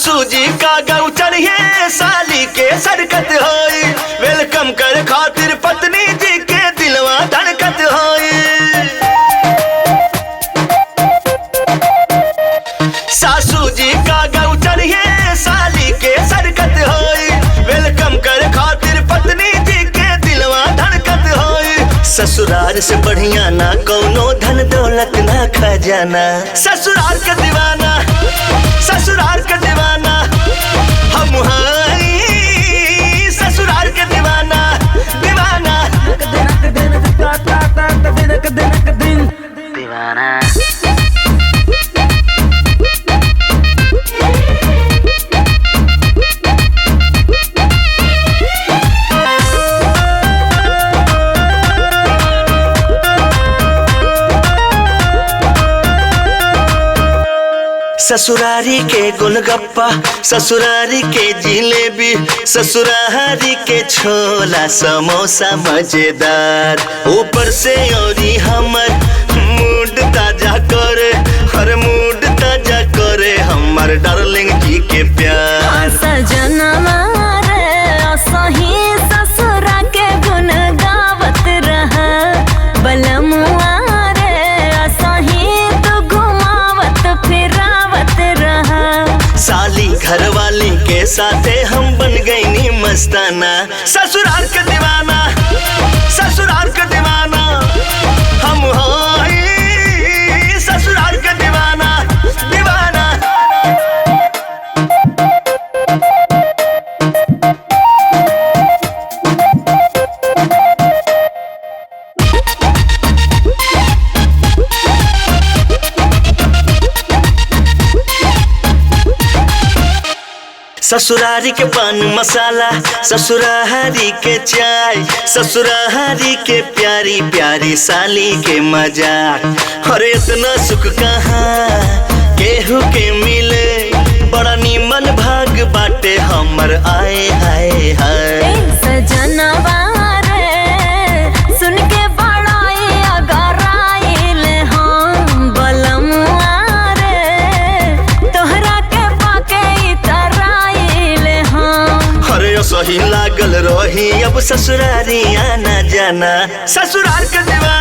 सासू जी का गौ चढ़िए साली के सरकत होई, वेलकम कर खातिर पत्नी जी के दिलवा धड़कत होई। सासू जी का गौ चढ़िए साली के सरकत होई, वेलकम कर खातिर पत्नी जी के दिलवा धड़कत होई। ससुराल से बढ़िया ना कौनो धन दौलत ना खजाना, ससुराल के दीवाना ससुराल के दीवाना हम हैं, ससुराल के दीवाना दीवाना दीवाना। ससुरारी के गोलगप्पा, ससुरारी के जिलेबी, ससुरारी के छोला समोसा मजेदार, ऊपर से औरी हमर मूड ताजा करे, हर मूड ताजा करे हमर डार्लिंग जी के प्यार। सजनवा रे सही ससुरा के गुण गावत रहा, बलमुआ साली घरवाली के साथे हम बन गई नी मस्ताना, ससुराल के दीवाना ससुराल के दीवाना हम हैं, ससुराल के दीवाना दीवाना। ससुरारी के पान मसाला, ससुरारी के चाय, ससुरारी के प्यारी प्यारी साली के मजाक, और इतना सुख कहाँ केहू के मिले, बड़ा नीमन भाग बाटे हमर आए हाय हाय। सजनवा रे सुन के बड़ाई अगर आइले हम, बलमुआ रे तोहरा के पाके इतराइले हम। अरे सही लागल रही अब ससुरारी आना जाना, ससुराल के दीवाना।